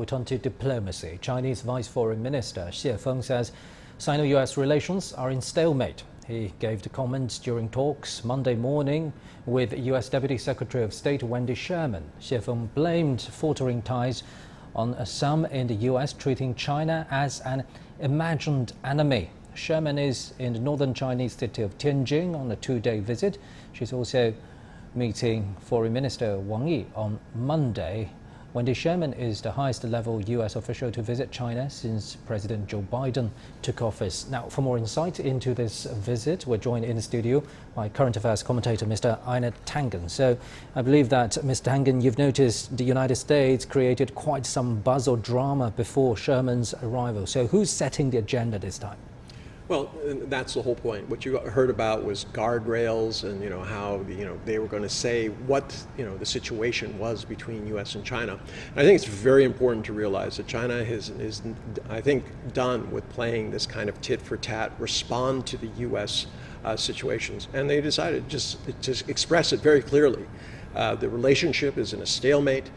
we turn to diplomacy. Chinese Vice Foreign Minister Feng says Sino-US relations are in stalemate. He gave the comments during talks Monday morning with US Deputy Secretary of State Wendy Sherman. Feng blamed faltering ties on some in the US treating China as an imagined enemy. Sherman is in the northern Chinese city of Tianjin on a two-day visit. She's also meeting Foreign Minister Wang Yi on Monday. Wendy Sherman is the highest level US official to visit China since President Joe Biden took office. Now, for more insight into this visit, we're joined in the studio by current affairs commentator Mr. Einar Tangen. So I believe that, Mr. Tangen, you've noticed the United States created quite some buzz or drama before Sherman's arrival. So who's setting the agenda this time? Well, that's the whole point. What you heard about was guardrails and, how, they were going to say what, the situation was between U.S. and China. And I think it's very important to realize that China is, I think, done with playing this kind of tit for tat, respond to the U.S. Situations. And they decided just to express it very clearly. The relationship is in a stalemate.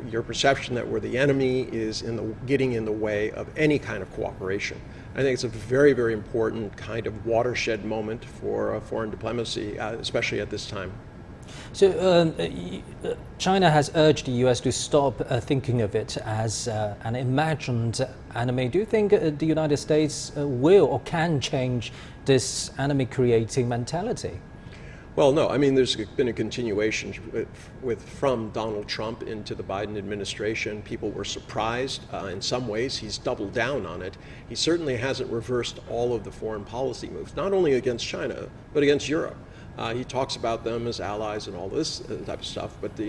Your perception that we're the enemy is getting in the way of any kind of cooperation. I think it's a very, very important kind of watershed moment for foreign diplomacy, especially at this time. So China has urged the US to stop thinking of it as an imagined enemy. Do you think the United States will or can change this enemy-creating mentality? Well, no. I mean, there's been a continuation from Donald Trump into the Biden administration. People were surprised. In some ways, he's doubled down on it. He certainly hasn't reversed all of the foreign policy moves, not only against China, but against Europe. He talks about them as allies and all this type of stuff, but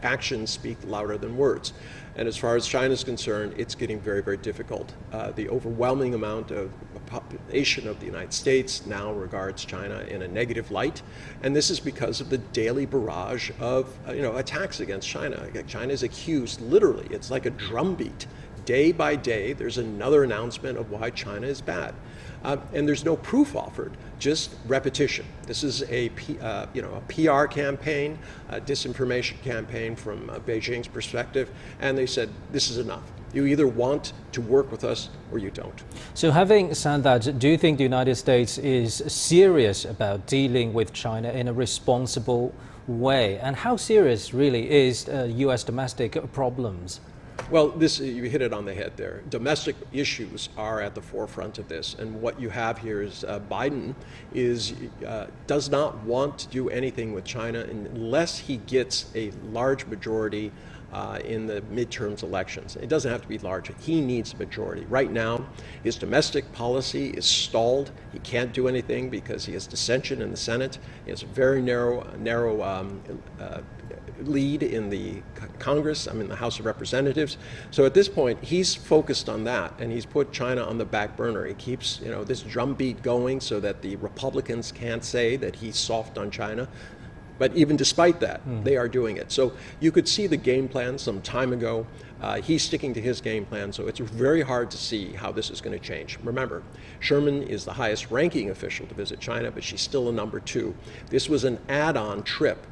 actions speak louder than words. And as far as China is concerned, it's getting very, very difficult. The overwhelming amount of population of the United States now regards China in a negative light, and this is because of the daily barrage of attacks against China. China is accused, literally, it's like a drumbeat. Day by day, there's another announcement of why China is bad. And there's no proof offered, just repetition. This is a PR campaign, a disinformation campaign from Beijing's perspective, and they said, this is enough. You either want to work with us or you don't. So having said that, do you think the United States is serious about dealing with China in a responsible way? And how serious really is US domestic problems? Well, you hit it on the head there. Domestic issues are at the forefront of this, and what you have here is Biden does not want to do anything with China unless he gets a large majority in the midterms elections. It doesn't have to be large. He needs a majority. Right now, his domestic policy is stalled. He can't do anything because he has dissension in the Senate. He has a very narrow lead in the Congress, the House of Representatives. So at this point, he's focused on that, and he's put China on the back burner. He keeps, this drumbeat going so that the Republicans can't say that he's soft on China. But even despite that, they are doing it. So you could see the game plan some time ago. He's sticking to his game plan, so it's very hard to see how this is going to change. Remember, Sherman is the highest ranking official to visit China, but she's still a number 2. This was an add-on trip.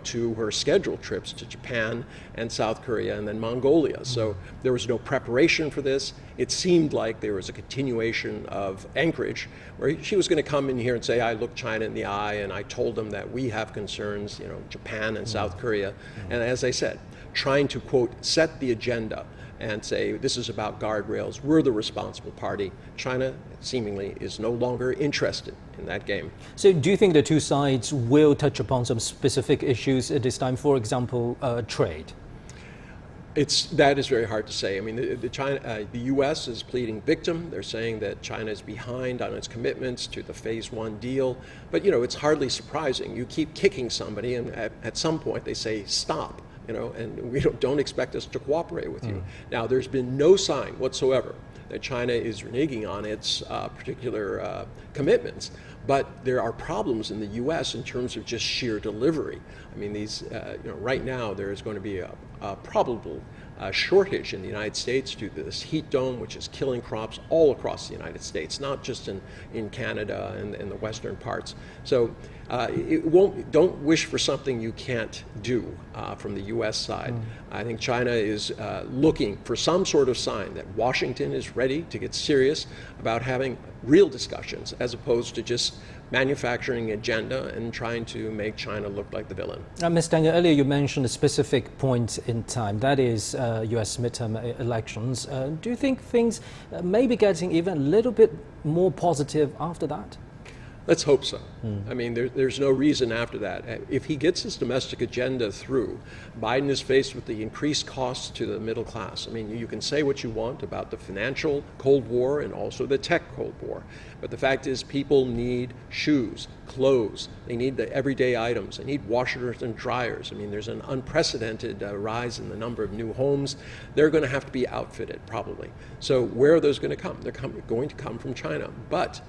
To her scheduled trips to Japan and South Korea and then Mongolia. So there was no preparation for this. It seemed like there was a continuation of Anchorage, where she was going to come in here and say, I looked China in the eye and I told them that we have concerns, Japan and South Korea. And as I said, trying to, quote, set the agenda and say, this is about guardrails, we're the responsible party. China seemingly is no longer interested in that game. So do you think the two sides will touch upon some specific issues at this time, for example, trade? That is very hard to say. The U.S. is pleading victim. They're saying that China is behind on its commitments to the Phase 1 deal. But, it's hardly surprising. You keep kicking somebody, and at some point they say, stop. And we don't expect us to cooperate with you. Now, there's been no sign whatsoever that China is reneging on its particular commitments, but there are problems in the U.S. in terms of just sheer delivery. Right now there is going to be a probable shortage in the United States due to this heat dome, which is killing crops all across the United States, not just in Canada and the western parts. So don't wish for something you can't do from the U.S. side. I think China is looking for some sort of sign that Washington is ready to get serious about having real discussions as opposed to just manufacturing agenda and trying to make China look like the villain. Ms. Tangen, earlier you mentioned a specific point in time, that is U.S. midterm elections. Do you think things may be getting even a little bit more positive after that? Let's hope so. I mean, there's no reason after that. If he gets his domestic agenda through, Biden is faced with the increased costs to the middle class. I mean, you can say what you want about the financial Cold War and also the tech Cold War, but the fact is people need shoes, clothes, they need the everyday items, they need washers and dryers. I mean, there's an unprecedented rise in the number of new homes. They're going to have to be outfitted, probably. So where are those going to come? They're going to come from China. But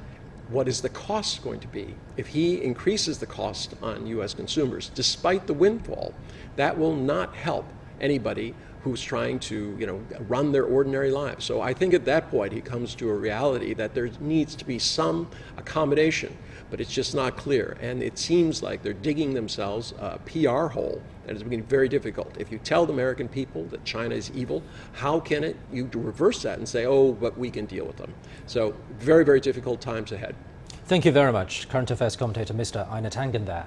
what is the cost going to be? If he increases the cost on U.S. consumers, despite the windfall, that will not help anybody who's trying to, run their ordinary lives. So I think at that point he comes to a reality that there needs to be some accommodation, but it's just not clear. And it seems like they're digging themselves a PR hole that is becoming very difficult. If you tell the American people that China is evil, how can you reverse that and say, oh, but we can deal with them? So very, very difficult times ahead. Thank you very much. Current affairs commentator Mr. Einar Tangen there.